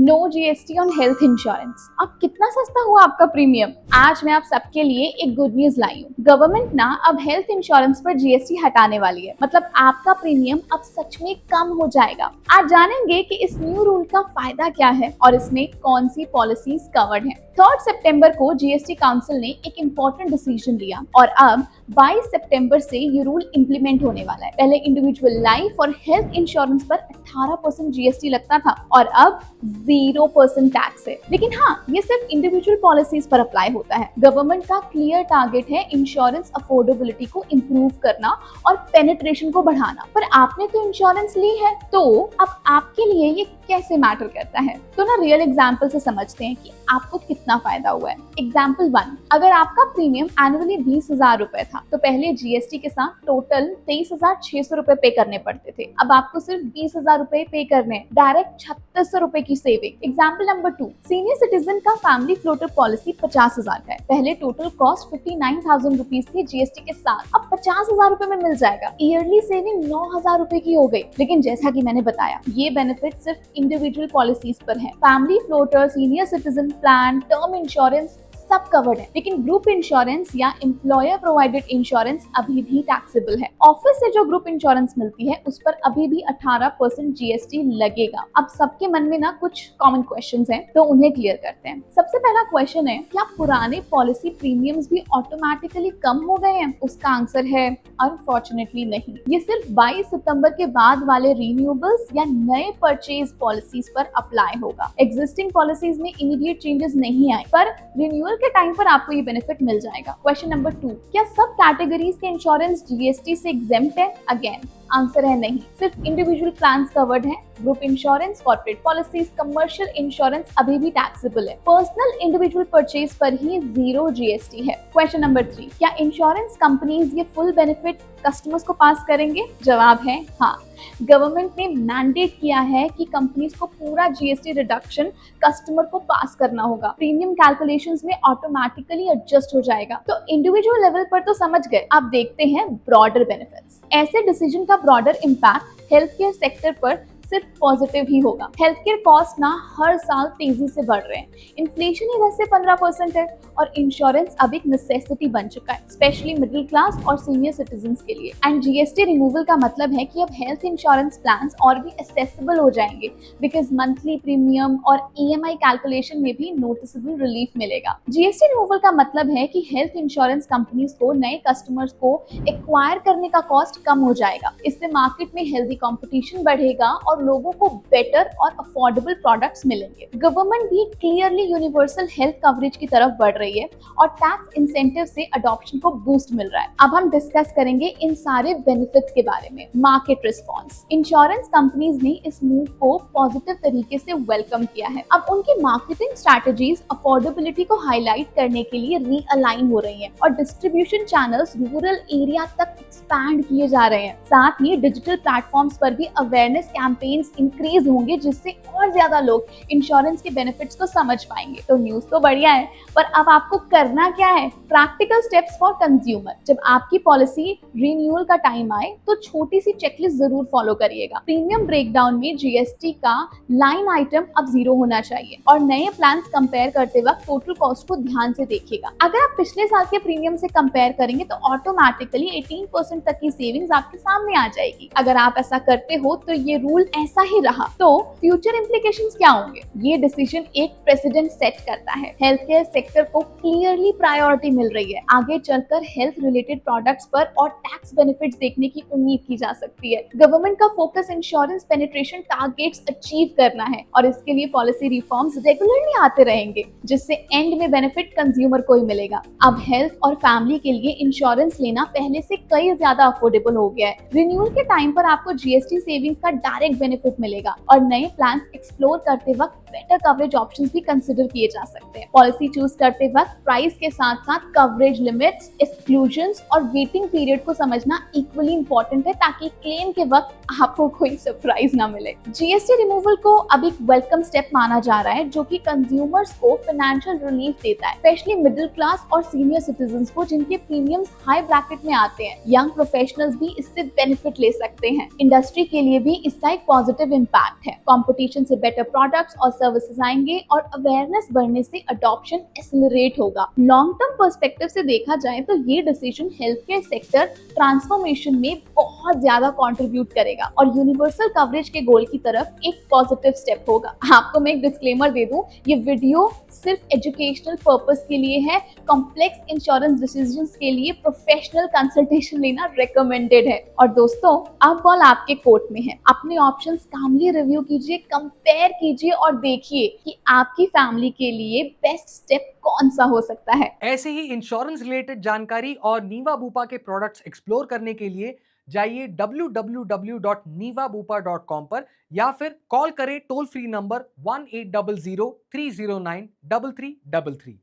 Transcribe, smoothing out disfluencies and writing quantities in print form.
No GST on health insurance. अब कितना सस्ता हुआ आपका प्रीमियम। आज मैं आप सबके लिए एक गुड न्यूज लाई हूँ। गवर्नमेंट ना अब हेल्थ इंश्योरेंस पर जीएसटी हटाने वाली है। मतलब आपका प्रीमियम अब सच में कम हो जाएगा। आज जानेंगे कि इस न्यू रूल का फायदा क्या है और इसमें कौन सी पॉलिसीज कवर्ड है। 3 सितंबर को जीएसटी काउंसिल ने एक इम्पोर्टेंट डिसीजन लिया और अब 22 सितंबर से ये रूल इंप्लीमेंट होने वाला है। पहले इंडिविजुअल लाइफ और हेल्थ इंश्योरेंस पर 18% जीएसटी लगता था और अब 0% टैक्स है। लेकिन हाँ, ये सिर्फ इंडिविजुअल पॉलिसीज पर अप्लाई होता है। गवर्नमेंट का क्लियर टारगेट है इंश्योरेंस अफोर्डेबिलिटी को इम्प्रूव करना और पेनिट्रेशन को बढ़ाना। पर आपने तो इंश्योरेंस ली है, तो अब आपके लिए ये कैसे मैटर करता है। तो ना रियल एग्जांपल से समझते हैं कि आपको कितना फायदा हुआ है। एग्जांपल 1, अगर आपका प्रीमियम एनुअली 20,000 रुपए था तो पहले जीएसटी के साथ टोटल 23,600 रुपए पे करने पड़ते थे। अब आपको सिर्फ 20,000 रुपए पे करने, डायरेक्ट 3600 रुपए की saving. Example number 2, senior citizen का फैमिली फ्लोटर पॉलिसी 50,000 का है। पहले टोटल कॉस्ट 59,000 रुपीज थी जीएसटी के साथ, अब 50,000 रुपए में मिल जाएगा। ईयरली सेविंग 9,000 रुपए की हो गई। लेकिन जैसा कि मैंने बताया, ये बेनिफिट सिर्फ इंडिविजुअल पॉलिसीज पर है। Family floater, senior citizen plan, term insurance सब कवर्ड है। लेकिन ग्रुप इंश्योरेंस या एम्प्लॉयर प्रोवाइडेड इंश्योरेंस अभी भी टैक्सेबल है। ऑफिस से जो ग्रुप इंश्योरेंस मिलती है उस पर अभी भी 18% जीएसटी लगेगा। अब सबके मन में ना कुछ कॉमन क्वेश्चंस हैं, तो उन्हें क्लियर करते हैं। सबसे पहला क्वेश्चन है, क्या पुराने पॉलिसी प्रीमियम्स भी ऑटोमेटिकली कम हो गए हैं? उसका आंसर है अनफॉर्चुनेटली नहीं। ये सिर्फ 22 सितंबर के बाद वाले रिन्यूएबल्स या नए परचेज पॉलिसीज पर अप्लाई होगा। एग्जिस्टिंग पॉलिसीज में इमीडिएट चेंजेस नहीं आए, पर रिन्यूअल के टाइम पर आपको ये बेनिफिट मिल जाएगा। क्वेश्चन नंबर 2, क्या सब कैटेगरीज के इंश्योरेंस जीएसटी से एग्जेम्प्ट है? अगेन आंसर है नहीं। सिर्फ इंडिविजुअल प्लान्स कवर्ड हैं। Group insurance, corporate policies, commercial insurance अभी भी टैक्सेबल है। पर्सनल इंडिविजुअल परचेज पर ही 0 जीएसटी है। क्वेश्चन नंबर 3, क्या इंश्योरेंस कंपनीज ये फुल बेनिफिट कस्टमर्स को पास करेंगे? जवाब है हाँ। गवर्नमेंट ने मैंडेट किया है कि कंपनीज को पूरा जीएसटी रिडक्शन कस्टमर को पास करना होगा। प्रीमियम कैलकुलेशंस में ऑटोमेटिकली एडजस्ट हो जाएगा। तो इंडिविजुअल लेवल पर तो समझ गए, अब देखते हैं ब्रॉडर बेनिफिट्स। ऐसे डिसीजन का broader impact health care sector पर सिर्फ पॉजिटिव ही होगा। हेल्थ केयर कॉस्ट ना हर साल तेजी से बढ़ रहे हैं। इन्फ्लेशन ही वैसे 15% है और इंश्योरेंस अब एक नेसेसिटी बन चुका है, स्पेशली मिडिल क्लास और सीनियर सिटीजन्स के लिए। एंड जीएसटी रिमूवल का मतलब है कि अब हेल्थ इंश्योरेंस प्लान्स और भी एक्सेसिबल हो जाएंगे, बिकॉज मंथली प्रीमियम और ईएमआई कैलकुलेशन में भी नोटिसेबल रिलीफ मिलेगा। जीएसटी रिमूवल का मतलब है कि हेल्थ इंश्योरेंस कंपनीज को नए कस्टमर्स को एक्वायर करने का कॉस्ट कम हो जाएगा। इससे मार्केट में हेल्दी कॉम्पिटिशन बढ़ेगा और लोगों को बेटर और अफोर्डेबल प्रोडक्ट्स मिलेंगे। गवर्नमेंट भी क्लियरली यूनिवर्सल हेल्थ कवरेज की तरफ बढ़ रही है और टैक्स इंसेंटिव से अडॉप्शन को बूस्ट मिल रहा है। अब हम डिस्कस करेंगे इन सारे बेनिफिट्स के बारे में। मार्केट रिस्पॉन्स, इंश्योरेंस कंपनीज ने इस मूव को पॉजिटिव तरीके से वेलकम किया है। अब उनकी मार्केटिंग स्ट्रैटेजीज अफोर्डेबिलिटी को हाईलाइट करने के लिए रीअलाइन हो रही हैं और डिस्ट्रीब्यूशन चैनल्स रूरल एरिया तक एक्सपैंड किए जा रहे हैं। साथ ही डिजिटल प्लेटफॉर्म्स पर भी अवेयरनेस कैंपेन्स इंक्रीज होंगे, जिससे और ज्यादा लोग इंश्योरेंस के बेनिफिट्स को समझ पाएंगे। तो न्यूज तो बढ़िया है, पर अब आपको करना क्या है? Practical steps for consumer. जब आपकी पॉलिसी रिन्यूअल का टाइम आए तो छोटी सी चेकलिस्ट जरूर फॉलो करिएगा। प्रीमियम ब्रेकडाउन में जीएसटी का लाइन आइटम अब 0 होना चाहिए और नए प्लान्स कंपेयर करते वक्त टोटल कॉस्ट को ध्यान से देखिएगा। अगर आप पिछले साल के प्रीमियम से कंपेयर करेंगे तो ऑटोमेटिकली 18% तक की सेविंग्स आपके सामने आ जाएगी। अगर आप ऐसा करते हो तो ये रूल ऐसा ही रहा, तो फ्यूचर इंप्लीकेशंस क्या होंगे? ये डिसीजन एक प्रेसिडेंट सेट करता है। हेल्थ केयर सेक्टर को क्लियरली प्रायोरिटी मिल रही है। आगे चलकर हेल्थ रिलेटेड प्रोडक्ट्स पर और टैक्स बेनिफिट्स देखने की उम्मीद की जा सकती है। गवर्नमेंट का focus insurance penetration targets achieve करना है और इसके लिए पॉलिसी रिफॉर्म्स रेगुलरली आते रहेंगे, जिससे एंड में बेनिफिट कंज्यूमर को ही मिलेगा। अब हेल्थ और फैमिली के लिए इंश्योरेंस लेना पहले से कई ज्यादा अफोर्डेबल हो गया है। रिन्यूअल के टाइम पर आपको जीएसटी सेविंग का डायरेक्ट बेनिफिट मिलेगा और नए प्लान्स एक्सप्लोर करते वक्त बेटर कवरेज ऑप्शंस भी कंसिडर किए जा सकते हैं। पॉलिसी चूज करते वक्त प्राइस के साथ साथ कवरेज लिमिट्स, एक्सक्लूजन्स और वेटिंग पीरियड को समझना इक्वली इंपॉर्टेंट है, ताकि क्लेम के वक्त आपको कोई सरप्राइज ना मिले। जीएसटी रिमूवल को अब एक वेलकम स्टेप माना जा रहा है, जो कि कंज्यूमर्स को फाइनेंशियल रिलीफ देता है, स्पेशली मिडिल क्लास और सीनियर सिटीजन्स को, जिनके प्रीमियम्स हाई ब्रैकेट में आते हैं। यंग प्रोफेशनल्स भी इससे बेनिफिट ले सकते हैं। इंडस्ट्री के लिए भी इसका एक पॉजिटिव इम्पैक्ट है। कंपटीशन से बेटर प्रोडक्ट्स और सर्विसेज आएंगे और अवेयरनेस बढ़ने से अडॉप्शन एक्सेलरेट होगा। लॉन्ग टर्म पर्सपेक्टिव से देखा जाए तो ये decision health care sector transformation में बहुत ज्यादा कंट्रीब्यूट करेगा और यूनिवर्सल कवरेज के गोल की तरफ एक पॉजिटिव स्टेप होगा। आपको मैं एक डिस्क्लेमर दे दूं, ये वीडियो सिर्फ एजुकेशनल पर्पस के लिए है। कॉम्प्लेक्स इंश्योरेंस डिसीजंस के लिए प्रोफेशनल कंसल्टेशन लेना रिकमेंडेड है। और दोस्तों, अब बॉल आपके कोर्ट में है। अपने ऑप्शंस कामली रिव्यू कीजिए, कंपेयर कीजिए और देखिए कि आपकी फैमिली के लिए बेस्ट स्टेप कौन सा हो सकता है। ऐसे ही इंश्योरेंस रिलेटेड जानकारी और नीवा बूपा के प्रोडक्ट्स एक्सप्लोर करने के लिए जाइए www.nivabupa.com पर या फिर कॉल करें टोल फ्री नंबर 1800 309 3333।